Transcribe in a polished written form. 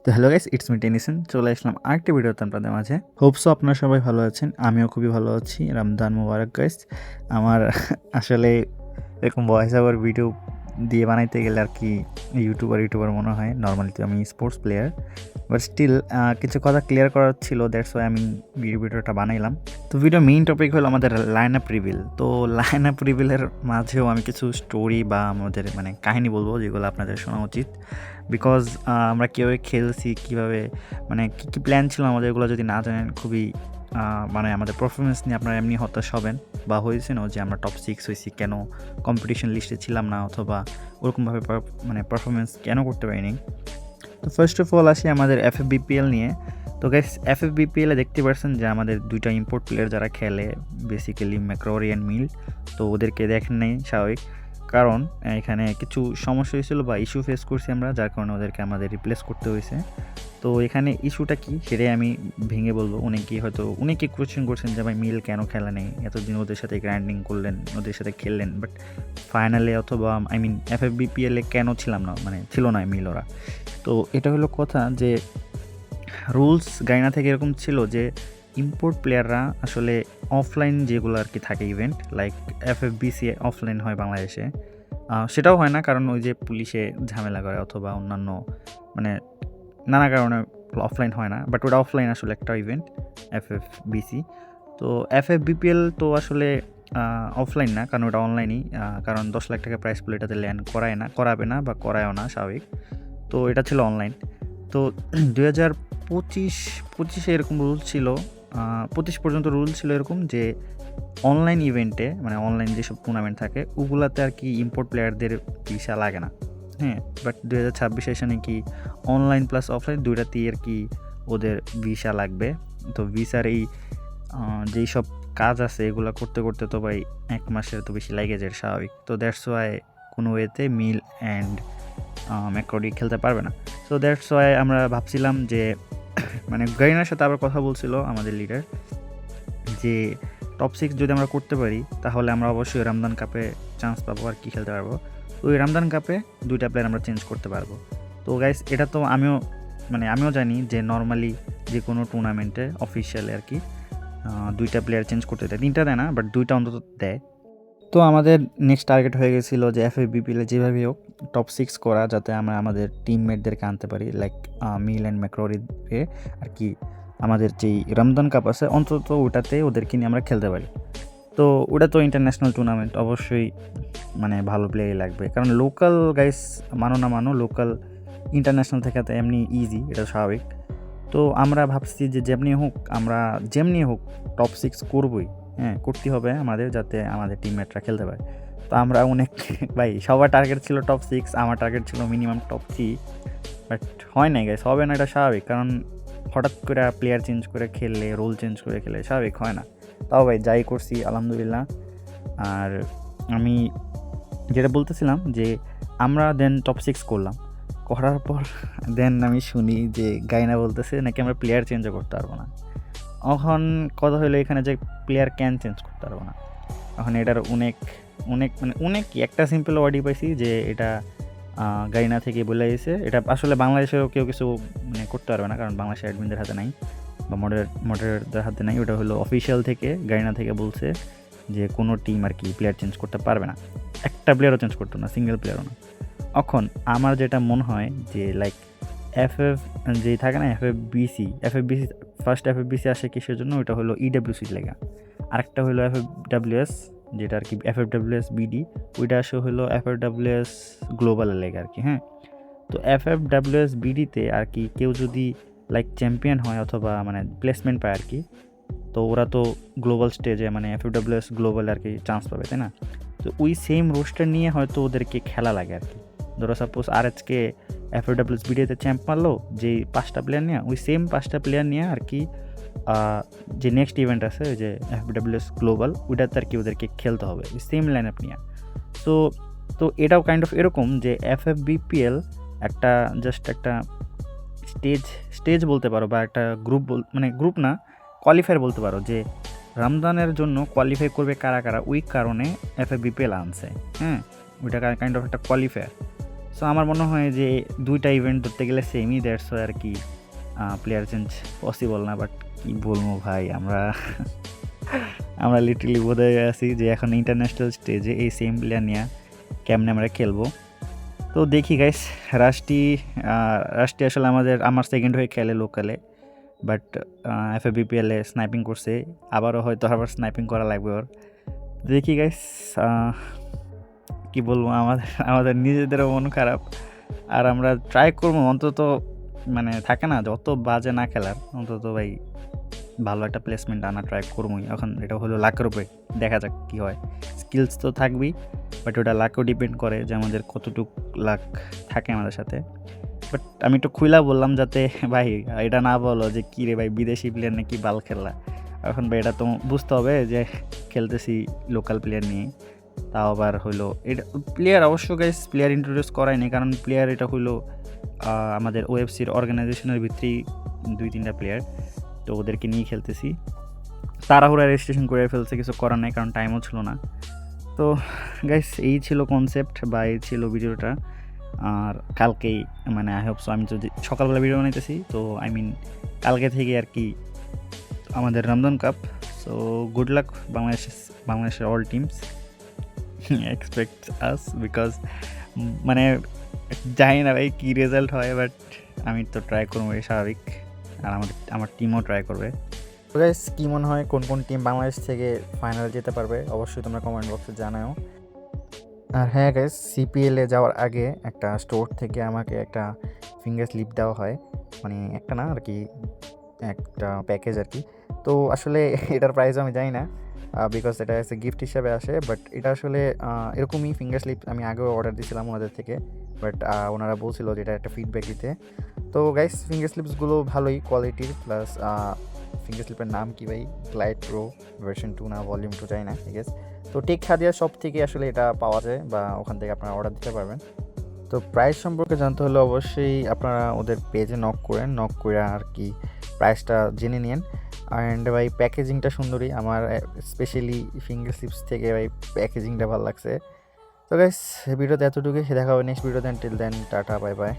তো hello guys, it's me Tennyson. চলে আসলাম আরেকটি ভিডিওতে আপনাদের মাঝে। হোপসো আপনারা সবাই ভালো আছেন, আমিও খুবই ভালো আছি। রমজান মুবারক গাইস। আমার আসলে এরকম ভয়েস ওভার ভিডিও দিয়ে বানাইতে গেলে আর কি ইউটিউবার মনে হয়। নর্মালি তো আমি স্পোর্টস প্লেয়ার, বাট স্টিল কিছু কথা ক্লিয়ার করার ছিল, দ্যাটস ওয়াই আমি ভিডিওটা বানাইলাম। তো ভিডিও মেইন টপিক হলো আমাদের লাইন আপ রিভিল। তো লাইন আপ রিভিলের মাঝেও আমি কিছু স্টোরি বা আমাদের কাহিনী বলবো, যেগুলো আপনাদের শোনা উচিত। বিকজ আমরা কীভাবে খেলছি, কীভাবে কী কী প্ল্যান ছিল আমাদের, এগুলো যদি না জানেন খুবই আমাদের পারফরমেন্স নিয়ে আপনারা এমনি হতাশ হবেন বা হয়েছেনও যে আমরা টপ 6 হয়েছি, কেন কম্পিটিশন লিস্টে ছিলাম না, অথবা ওরকমভাবে পারফরমেন্স কেন করতে পারিনি। তো ফার্স্ট অফ অল আসি আমাদের এফএফবিপিএল নিয়ে। তো গাইস, এফএফবিপিএলে দেখতে পাচ্ছেন যে আমাদের দুইটা ইম্পোর্ট প্লেয়ার যারা খেলে, বেসিক্যালি ম্যাক্রোরি অ্যান্ড মিল। তো ওদেরকে দেখেন নাই, স্বাভাবিক, কারণ এখানে কিছু সমস্যা হয়েছিল বা ইস্যু ফেস করছি আমরা, যার কারণে ওদেরকে আমাদের রিপ্লেস করতে হয়েছে। তো এখানে ইস্যুটা কি সেটাই আমি ভেঙে বলবো। অনেকে কোয়েশ্চেন করছেন যে ভাই মিল কেন খেলা নেই, এতদিন ওদের সাথে গ্রাইন্ডিং করলেন, ওদের সাথে খেললেন, বাট ফাইনালে অথবা এফএফবিপিএলে কেন ছিলাম না, ছিল না মিল ওরা। তো এটা হলো কথা যে রুলস গাইনা থেকে এরকম ছিল যে ইম্পোর্ট প্লেয়াররা আসলে অফলাইন যেগুলো আর কি থাকে ইভেন্ট, লাইক এফএফবিসি অফলাইন হয় বাংলাদেশে, সেটাও হয় না, কারণ ওই যে পুলিশে ঝামেলা করে অথবা অন্যান্য নানা কারণে অফলাইন হয় না, বাট ওটা অফলাইন আসলে একটা ইভেন্ট এফএফবিসি। তো এফএফবিপিএল তো আসলে অফলাইন না, কারণ ওটা অনলাইনই, কারণ 10 লাখ টাকা প্রাইস পুল এটাতে ল্যান্ড করাবে না বা করায়ও না, স্বাভাবিক। তো এটা ছিল অনলাইন। তো 2025-25 এরকম রুল ছিল, 25 পর্যন্ত রুল ছিল এরকম যে অনলাইন ইভেন্টে, অনলাইন যেসব টুর্নামেন্ট থাকে ওগুলাতে আর কি ইম্পোর্ট প্লেয়ারদের ভিসা লাগে না। হ্যাঁ, বাট 2026 এসে নাকি অনলাইন প্লাস অফলাইন দুইটাতেই আর কি ওদের ভিসা লাগবে। তো ভিসার এই যেই সব কাজ আছে এগুলো করতে করতে তো ভাই 1 মাসের তো বেশি লাগে যায়, স্বাভাবিক। তো দ্যাটস ওয়াই কোনো ওয়েতে মিল অ্যান্ড ম্যাক্রোডি খেলতে পারবে না। সো দ্যাটস ওয়াই আমরা ভাবছিলাম যে গাইনার সাথে আবার কথা বলছিল আমাদের লিডার যে টপ 6 যদি আমরা করতে পারি তাহলে আমরা অবশ্যই রমজান কাপে চান্স পাবো আর কি খেলতে পারবো। তো ওই রমজান কাপে 2টা প্লেয়ার আমরা চেঞ্জ করতে পারবো। তো গাইস, এটা তো আমিও জানি যে নর্মালি যে কোনো টুর্নামেন্টে অফিসিয়ালে আর কি 2টা প্লেয়ার চেঞ্জ করতে দেয়, 3টা দেয় না, বাট 2টা অন্তত দেয়। তো আমাদের নেক্সট টার্গেট হয়ে গেছিলো যে এফএফবিপিএলে যেভাবেই হোক টপ 6 করা, যাতে আমরা আমাদের টিমমেটদেরকে আনতে পারি, লাইক মিল অ্যান্ড ম্যাক্রোরিকে আর কি আমাদের যেই রমজান কাপ আছে অন্তত ওটাতে ওদেরকে নিয়ে আমরা খেলতে পারি। তো ওটা তো ইন্টারন্যাশনাল টুর্নামেন্ট, অবশ্যই ভালো প্লেয়ারই লাগবে, কারণ লোকাল গাইস মানো লোকাল ইন্টারন্যাশনাল থেকে তো এমনি ইজি, এটা স্বাভাবিক। তো আমরা ভাবছি যে যেমনি হোক টপ 6 করবই, হ্যাঁ করতে হবে আমাদের, যাতে আমাদের টিমমেটরা খেলতে পারে। তো আমরা অনেক ভাই সবার টার্গেট ছিল টপ 6, আমার টার্গেট ছিল মিনিমাম টপ 3, বাট হয় নাই গাইস, হবে না, এটা স্বাভাবিক, কারণ হঠাৎ করে প্লেয়ার চেঞ্জ করে খেললে, রোল চেঞ্জ করে খেলে স্বাভাবিক হয় না। তাও ভাই যাই করছি আলহামদুলিল্লাহ। আর আমি যেটা বলতেছিলাম যে আমরা দেন টপ 6 করার পর দেন আমি শুনি যে গাইনা বলতেছে নাকি আমরা প্লেয়ার চেঞ্জও করতে পারবো না। এখন কথা হলো এখানে যে প্লেয়ার ক্যান চেঞ্জ করতে পারবো না, এখন এটার অনেক একটা সিম্পল ওয়ার্ডই পাইছি যে এটা গাইনা থেকে বলে গেছে। এটা আসলে বাংলাদেশেও কেউ কিছু করতে পারবে না, কারণ বাংলাদেশের অ্যাডমিনদের হাতে নাই বা মডারেটরদের হাতে নাই। ওটা হলো অফিসিয়াল থেকে, গাইনা থেকে বলছে যে কোনো টিম আর কি প্লেয়ার চেঞ্জ করতে পারবে না, একটা প্লেয়ারও চেঞ্জ করতো না, সিঙ্গেল প্লেয়ারও না। এখন আমার যেটা মনে হয় যে লাইক যেই থাকে না এফএফবিসি ফার্স্ট এফএফবিসি আসে কিসের জন্য, ওইটা হলো ইডাব্লিউসির লেগা, আরেকটা হলো এফএফডাব্লিউএস যেটা আর কি এফএফডাব্লিউএস বিডি, ওইটা আসে হলো এফএফডাব্লিউএস গ্লোবালের লেগা আর কি। হ্যাঁ, তো এফএফডাব্লিউএস বিডিতে আর কি কেউ যদি লাইক চ্যাম্পিয়ন হয় অথবা প্লেসমেন্ট পায় আর কি, তো ওরা তো গ্লোবাল স্টেজে এফএফডাব্লিউএস গ্লোবালে আর কি চান্স পাবে, তাই না? তো ওই সেম রোস্টার নিয়ে হয়তো ওদেরকে খেলা লাগে আর কি। ধরো সাপোজ আরএচকে এফএফডাব্লিউএস বিডিতে চ্যাম্প মারলো যে 5টা প্লেয়ার নিয়ে, ওই সেম 5টা প্লেয়ার নিয়ে আর কি যে নেক্সট ইভেন্ট আছে ওই যে এফএফডাব্লিউএস গ্লোবাল, ওইটাতে আর কি ওদেরকে খেলতে হবে ওই সেম লাইন আপ নিয়ে। তো এটাও কাইন্ড অফ এরকম যে এফএফবিপিএল জাস্ট একটা স্টেজ বলতে পারো, বা একটা গ্রুপ না, কোয়ালিফায়ার বলতে পারো, যে রমজানের জন্য কোয়ালিফাই করবে কারা কারা, ওই কারণে এফএফবিপিএল আনছে। হ্যাঁ, ওইটা কাইন্ড অফ একটা কোয়ালিফায়ার। সো আমার মনে হয় যে 2টা ইভেন্ট ধরতে গেলে সেমই, দ্যাটস আর কি প্লেয়ার চেঞ্জ পসিবল না। বাট কি বলবো ভাই, আমরা লিটারালি বোধহয় আছি যে এখন ইন্টারন্যাশনাল স্টেজে এই সেম প্লেয়ার নিয়ে কেমনে আমরা খেলবো। তো দেখি গাইস, রাশটি আসলে আমার সেকেন্ড হয়ে খেলে লোকালে, বাট FABPL-এ স্নাইপিং করছে, আবারও হয়তো আবার স্নাইপিং করা লাগবে ওর। দেখি গাইস, কি বলবো, আমাদের নিজেদেরও মন খারাপ, আর আমরা ট্রাই করবো অন্তত, মানে থাকে না যত বাজে না খেলার, অন্তত ভাই ভালো একটা প্লেসমেন্ট আনা ট্রাই করবোই। এখন এটা হলো লাখের উপরে, দেখা যাক কী হয়। স্কিলস তো থাকবেই, বাট ওটা লাখও ডিপেন্ড করে যে আমাদের কতটুক লাখ থাকে আমাদের সাথে। বাট আমি একটু খুইলা বললাম যাতে ভাই এটা না বলো যে কী রে ভাই বিদেশি প্লেয়ার নাকি বাল খেলা। এখন ভাই এটা তো বুঝতে হবে যে খেলতেছি লোকাল প্লেয়ার নিয়ে, তাও আবার হইলো এটা প্লেয়ার, অবশ্য গাইস প্লেয়ার ইন্ট্রোডিউস করায়নি, কারণ প্লেয়ার এটা হইলো আমাদের OFCর অর্গানাইজেশনের ভিতরেই 2-3টা প্লেয়ার, তো ওদেরকে নিয়ে খেলতেছি। তাড়াহুড়া রেজিস্ট্রেশন করে ফেলছে, কিছু করার নেই, কারণ টাইমও ছিল না। তো গাইস এই ছিল কনসেপ্ট বা এই ছিল ভিডিওটা। আর কালকেই, মানে আই হোপ সো, আমি যদি সকালবেলা ভিডিও বানাইতেছি, তো আই মিন কালকে থেকে আর কি আমাদের Ramzan cup. So good luck বাংলাদেশের all teams, expect us, because মানে জানি না ভাই কী রেজাল্ট হয়, বাট আমি তো ট্রাই করবো স্বাভাবিক, আর আমার টিমও ট্রাই করবে। তো গাইস কী মনে হয় কোন কোন টিম বাংলাদেশ থেকে ফাইনাল যেতে পারবে, অবশ্যই তোমরা কমেন্ট বক্সে জানাও। আর হ্যাঁ গাইস, CPL-এ যাওয়ার আগে একটা স্টোর থেকে আমাকে একটা ফিঙ্গার স্লিপ দেওয়া হয়, মানে একটা না আর কি, একটা প্যাকেজ আর কি। তো আসলে এটার প্রাইস আমি জানি না, বিকজ এটা এসে গিফট হিসাবে আসে, বাট এটা আসলে এরকমই ফিঙ্গার স্লিপ আমি আগেও অর্ডার দিয়েছিলাম ওনাদের থেকে, বাট ওনারা বলছিল যে এটা একটা ফিডব্যাক দিতে। তো গাইস ফিঙ্গার স্লিপসগুলো ভালোই কোয়ালিটির, প্লাস ফিঙ্গার স্লিপের নাম কি ভাই, গ্লাইড প্রো ভার্সন 2 না ভলিউম 2 চাই না, ঠিক আছে। তো টেক হাদিয়া শপ থেকে আসলে এটা পাওয়া যায়, বা ওখান থেকে আপনারা অর্ডার দিতে পারবেন। তো প্রাইস সম্পর্কে জানতে হলে অবশ্যই আপনারা ওদের পেজে নক করে আর কি প্রাইসটা জেনে নিন। অ্যান্ড ভাই প্যাকেজিংটা সুন্দরী, আমার স্পেশালি ফিঙ্গার স্লিপস থেকে ভাই প্যাকেজিংটা ভালো লাগছে। তো গাইস ভিডিওতে এতটুকুই, দেখা হবে নেক্সট ভিডিওতে। Till then tata, bye by.